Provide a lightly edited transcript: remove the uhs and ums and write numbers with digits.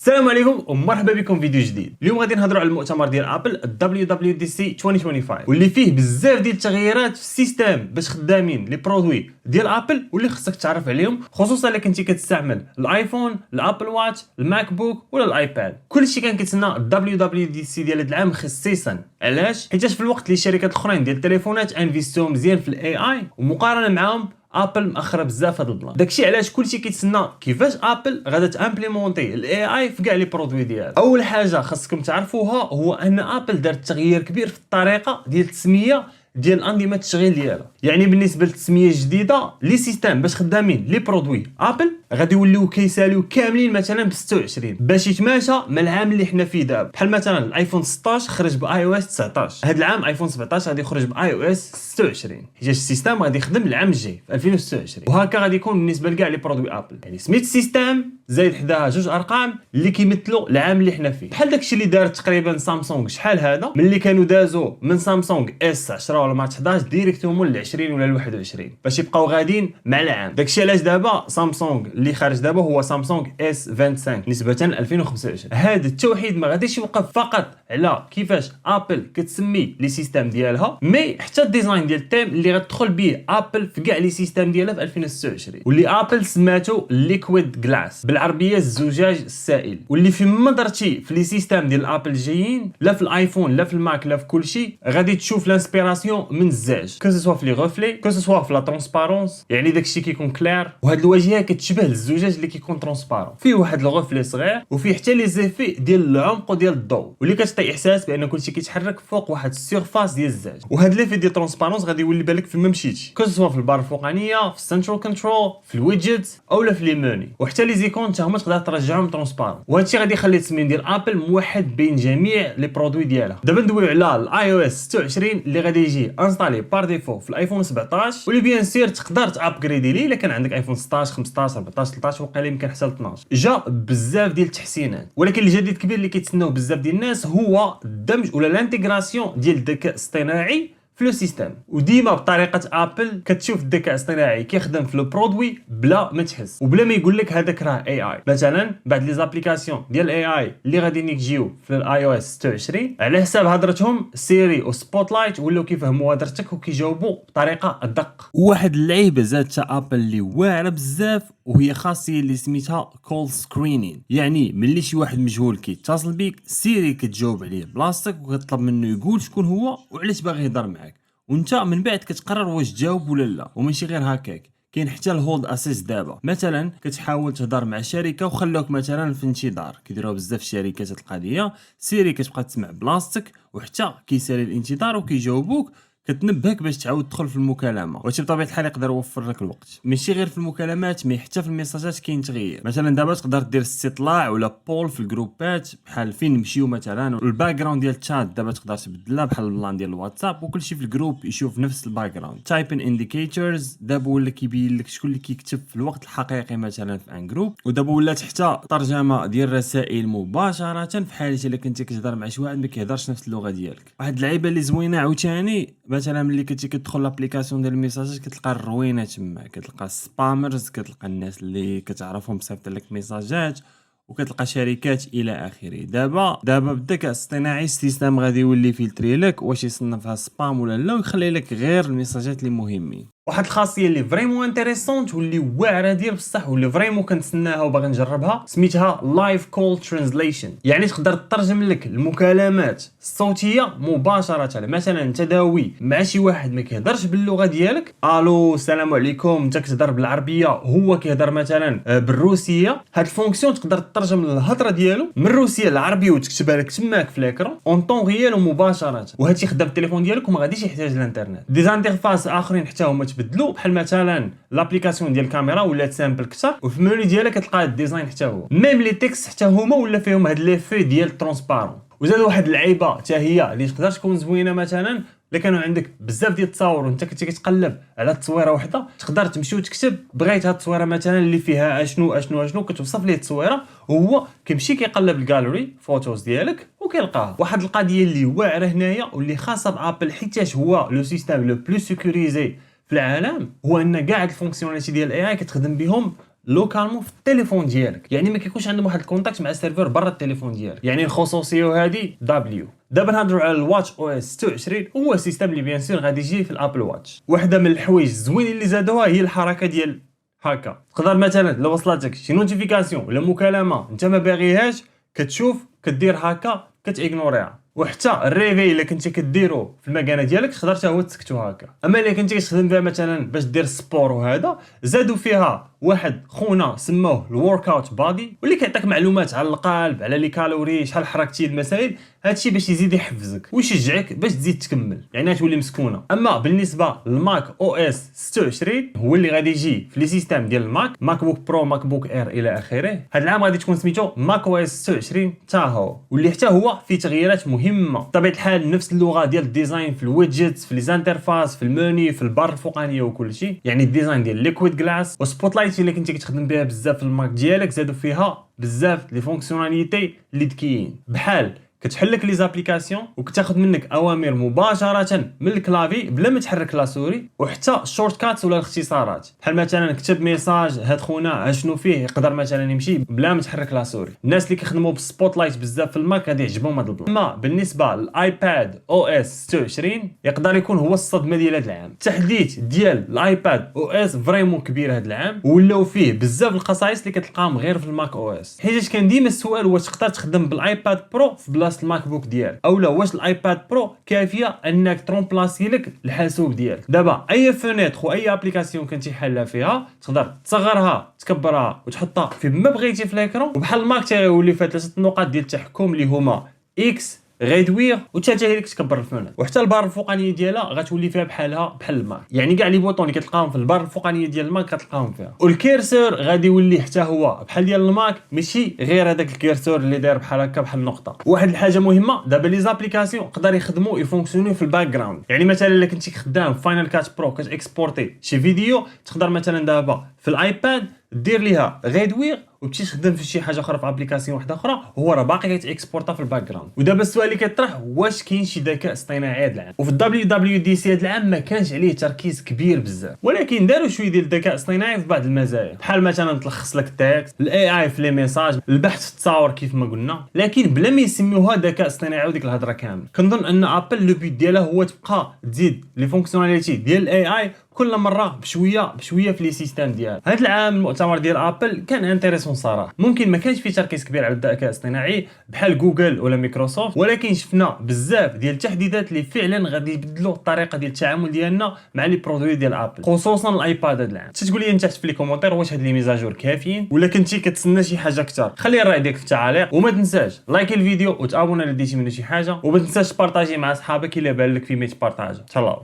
السلام عليكم ومرحبا بكم في فيديو جديد. اليوم غادي نهضروا على المؤتمر ديال ابل WWDC 2025 واللي فيه بزاف ديال التغييرات في السيستم باش خدامين لي برودوي ديال ابل واللي خصك تعرف عليهم، خصوصا الا كنتي كتستعمل الايفون، الابل واتش، الماك بوك ولا الايباد. كلشي كان كيتسنى WWDC ديال هذا العام خصيصا. علاش؟ حيت في الوقت اللي الشركات الاخرين ديال التليفونات انفيستيو مزيان في الاي اي ومقارنه معاهم ابل مأخره بزاف هذا البلان. داكشي علاش كلشي كيتسنى كيفاش ابل غادا تامبليمونتي الاي اي في كاع لي برودوي ديالها. اول حاجه خاصكم تعرفوها هو ان ابل دارت تغيير كبير في الطريقه ديال التسميه ديال انظمه التشغيل ديالها. يعني بالنسبه للتسميه الجديده لي سيستم باش خدامين لي برودوي ابل غادي يوليو كيساليو كاملين مثلا ب 26 باش يتماشى مع العام اللي حنا فيه دابا. بحال مثلا الايفون 16 خرج باي او اس 19، هذا العام ايفون 17 غادي يخرج باي او اس 26 حيت السيستم غادي يخدم العام الجاي في 2026. وهكا غادي يكون بالنسبه لكاع لي برودوي ابل. يعني سميت السيستم زايد حداها جوج ارقام اللي كيمثلوا العام اللي حنا فيه. بحال داكشي اللي دارت تقريبا سامسونج شحال هذا ملي كانوا دازوا من سامسونج اس 10 ولا مارس 11 ديريكتومون ل 20 ولا ل 21 باش يبقاو غاديين مع العام. داكشي علاش دابا سامسونج اللي خارج دابا هو سامسونج اس 25 نسبه ل 2025. هذا التوحيد ما غاديش يوقف فقط على كيفاش ابل كتسمي لي سيستم ديالها، مي حتى الديزاين ديال التيم اللي غتدخل به ابل في كاع لي سيستم ديالها في 2026 واللي ابل سماتو ليكويد جلاس بالعربيه الزجاج السائل، واللي في ما درتي في لي سيستم ديال ابل جايين لا في الايفون لا في الماك لا في كلشي غادي تشوف لانسبيراسيون من الزاج، كو سوا في لي غوفلي كو سوا في لا ترونسبارونس. يعني داكشي كيكون كلير وهاد الواجهه كتشبه الزجاج اللي كيكون ترونسبارون، فيه واحد الغوفلي صغير وفيه حتى لي زيفي ديال العمق وديال الضوء واللي كتعطي احساس بان كلشي كيتحرك فوق واحد السيرفاس ديال الزاج. وهاد ليفي ديال ترونسبارونس غادي يولي بالك فين ما مشيتي، كو سوا في البار الفوقانيه، في السنترال كنترول، في الويدجت اولا في لي موني، وحتى لي زيكون حتى هما تقدر ترجعهم ترونسبارون. وهادشي غادي يخلي التصميم ديال ابل موحد بين جميع لي برودوي ديالها. دابا ندويو على الاي او اس 26 اللي غادي يجي انستالي بار ديفو في الايفون 17 واللي بيان سير تقدر تابغريدي ليه الا كان عندك ايفون 16 15 14 13 وقيلا يمكن حتى ل 12. جا بزاف ديال التحسينات، ولكن الجديد الكبير اللي كيتسناو بزاف ديال الناس هو الدمج ولا الانتغراسيون ديال الذكاء الاصطناعي في لو سيستم. وديما بطريقه ابل كتشوف الذكاء الاصطناعي كيخدم في لو برودوي بلا ما تحس وبلا ما يقول لك هذاك راه اي اي. مثلا بعد لي زابليكاسيون ديال اي اي اللي غادي يجيو في الاي او اس 26 على حساب هضرتهم سيري وسبوت لايت ولاو كيفهموا هضرتك وكيجاوبوا بطريقه ادق. واحد اللعيبه زادتها ابل اللي واعره بزاف وهي خاصيه اللي سميتها كول سكرينين. يعني ملي شي واحد مجهول كيتصل بيك سيري كتجاوب عليه بلاصتك وكتطلب منه يقول شكون هو وعلاش باغي يهضر معاك، وانت من بعد كتقرر واش تجاوب ولا لا. وماشي غير هكاك، كاين حتى الهولد اسيس. دابا مثلا كتحاول تهضر مع شركه وخلوك مثلا في انتظار، كيديروها بزاف الشركات القضيه، سيري كتبقى تسمع بلاصتك وحتى كيسالي الانتظار وكيجاوبوك، كتنبهك باش تعاود تدخل في المكالمه. وهادشي بطبيعه الحال يقدر يوفر لك الوقت. ماشي غير في المكالمات مي حتى في الميساجات كاين تغيير. مثلا دابا تقدر دير استطلاع ولا بول في الجروبات بحال فين نمشيو مثلا، والباك جراوند ديال الشات دابا تقدر تبدلها بحال البلان ديال الواتساب وكلشي في الجروب يشوف نفس الباك جراوند. تايبين انديكيتورز دابا ولا كيبين لك شكون اللي كيكتب في الوقت الحقيقي مثلا في ان جروب. ودابا ولات حتى ترجمه ديال الرسائل مباشره في حاله الا كنتي كتهضر مع شي واحد ما كيهضرش نفس اللغه ديالك. واحد اللعيبه اللي زوينه عاوتاني مثلا ملي كنتي كتدخل لابليكاسيون ديال الميساجات كتلقى الروينه تما، كتلقى السبامرز، كتلقى الناس اللي كتعرفهم صيفط لك ميساجات، وكتلقى شركات الى اخره. دابا بالذكاء الاصطناعي السيستم غادي يولي فلتري لك واش يصنفها سبام ولا لا ويخلي لك غير الميساجات اللي مهمين. واحد الخاصيه اللي فريمون انتريسونت واللي واعره ديال بصح واللي فريمون كنتسناها وباغي نجربها سميتها لايف كول ترانسليشن. يعني تقدر تترجم لك المكالمات الصوتيه مباشره. مثلا انت داوي مع شي واحد ما كيهضرش باللغه ديالك، الو السلام عليكم، انت كتهضر بالعربيه هو كيهضر مثلا بالروسيه، هاد الفونكسيون تقدر تترجم الهضره ديالو من الروسيه للعربيه وتكتبها لك تماك في ليكرون اون طون ريال ومباشره. وهادشي خدام بالتليفون ديالك وما غاديش يحتاج الانترنت. دي زانترفاس اخرين حتى هما تبدلوا بحال مثلا لابليكاسيون ديال الكاميرا ولات سامبل كثر وفي المنيو ديالها كتلقى الديزاين حتى هو، ميم لي تكست حتى هما ولا فيهم هاد ليفي ديال ترونسبارون. وزاد واحد اللعيبه حتى هي اللي تقدر تكون زوينه، مثلا الا كانوا عندك بزاف ديال التصاور وانت كنتي كتقلب على تصويره واحده تقدر تمشي وتكتب بغيت هاد التصويره مثلا اللي فيها اشنو كتوصف ليه التصويره وهو كيمشي كيقلب الجاليري فوتوز ديالك وكيلقاها. واحد القضيه اللي واعره هنايا واللي خاصه بابل حيتاش هو لو سيستم لو بلو سيكوريزي في العالم هو ان كاع الفونكسيوناليتي ديال الاي اي كتخدم بهم لوكالمون في التليفون ديالك، يعني ما كيكونش عندهم واحد الكونتاكت مع السيرفر برا التليفون ديالك، يعني الخصوصيه هذه دبليو. دابا نهضروا على الواتش او اس 26. هو سيستم اللي بيان سور غادي يجي في الابل واتش. واحده من الحوايج الزوينين اللي زادوها هي الحركه ديال هكا. تقدر مثلا لو وصلتك شي نوتيفيكاسيون ولا مكالمه انت ما باغيهاش، كتشوف كدير هكا كتيغنوريها. وحتى الريفي الا كنتي كديرو في المكانه ديالك تقدر حتى هو تسكتو هكا. اما الا كنتي كتخدم بها مثلا باش دير سبور وهذا، زادوا فيها واحد خونا سموه الورك اوت بادي، واللي كيعطيك معلومات على القلب، على لي كالوري، شحال حركتي، المسائل هادشي باش يزيد يحفزك ويشجعك باش تزيد تكمل، يعني تولي مسكونه. اما بالنسبه للماك او اس 26 هو اللي غادي يجي في لي سيستم ديال الماك، ماك بوك برو، ماك بوك اير الى اخره. هذا العام غادي تكون سميتو ماك او اس 26 تاهو، واللي حتى هو فيه تغييرات مهمه. بطبيعه الحال نفس اللغه ديال الديزاين في الويدجيتس، في لي زانترفاس، في المنيو، في البار الفوقانيه وكل شيء، يعني الديزاين ديال ليكويد جلاس وسبوت لايت اللي كنتي كتخدم بها بزاف في الماك ديالك، زادوا فيها بزاف لي فونكسيوناليتي اللي ذكيين، بحال كتحل لك لي زابليكاسيون وكتاخذ منك اوامر مباشره من الكلافي بلا ما تحرك لا سوري، وحتى الشورت كاتس ولا الاختصارات، بحال مثلا كتب ميساج هاد خونا اشنو فيه يقدر مثلا يمشي بلا ما تحرك لا سوري. الناس اللي كيخدموا بالسبوت لايت بزاف في الماك غادي يعجبهم هاد البلان. اما بالنسبه للايباد او اس 26 يقدر يكون هو الصدمه ديال هاد العام. التحديث ديال الايباد او اس فريمون كبير هاد العام، ولاو فيه بزاف الخصائص اللي كتلقاهم غير في الماك او اس. حيت كان ديما السؤال واش تقدر تخدم بالايباد برو في بلاصه الماك بوك ديالك، اولا واش الايباد برو كافيه انك ترومبلاسي لك الحاسوب ديالك. دابا اي فونيتر واي ابليكاسيون كنتي حاله فيها تقدر تصغرها تكبرها وتحطها في ما بغيتي في الاكرون، وبحال الماك تيولي فيها 3 نقاط ديال التحكم اللي هما اكس غيدوير وحتى هي اللي كتكبر الفونيتر، وحتى البار الفوقانيه ديالها غتولي فيها بحالها بحال الماك، يعني كاع لي بوطون اللي كتلقاهم في البار الفوقانيه ديال الماك كتلقاهم فيها. والكيرسور غادي يولي حتى هو بحال ديال الماك، ماشي غير هذاك الكيرسور اللي داير بحال هكا بحال النقطه. واحد الحاجه مهمه، دابا لي زابليكاسيون يقدر يخدموا يفونكسيونيو في الباك جراوند، يعني مثلا الا كنتي خدام في فاينل كات برو كتاكسبورتي شي فيديو، تقدر مثلا دابا في الايباد دير ليها غيدوير وتمشي تخدم في شي حاجه اخرى في ابليكاسيون واحده اخرى هو راه باقي كيتاكسبورتا في الباك جراوند. ودابا السؤال اللي كيطرح، واش كاين شي ذكاء اصطناعي هذا العام؟ وفي الدبليو دبليو دي سي هذا العام ما كانش عليه تركيز كبير بزاف، ولكن داروا شويه ديال الذكاء الاصطناعي في بعض المزايا، بحال مثلا تلخص لك التكست، الاي اي في لي ميساج، البحث في التصاور كيف ما قلنا، لكن بلا ما يسميوها ذكاء اصطناعي وديك الهضره كامله. كنظن ان ابل لو بيت ديالها هو تبقى تزيد لي فونكسيوناليتي ديال الاي اي كل مره بشويه بشويه في لي سيستم ديالها. هذا العام المؤتمر ديال ابل كان انتريسون صراحه، ممكن ما كانش فيه تركيز كبير على الذكاء الاصطناعي بحال جوجل ولا مايكروسوفت، ولكن شفنا بزاف ديال التحديثات اللي فعلا غادي يبدلوا الطريقه ديال التعامل ديالنا مع لي برودوي ديال ابل، خصوصا الايباد هذا العام. تقول لي انت تحت في لي كومونتير واش هاد لي ميزاجور كافيين ولا كنتي كتسنى شي حاجه اكثر؟ خلي الراي ديالك في التعاليق، وما تنساش لايك الفيديو وتابونا الا ديتي منه شي حاجه، وما تنساش تبارطاجي مع اصحابك الا بان لك في ما تبارطاجي. تهلاو.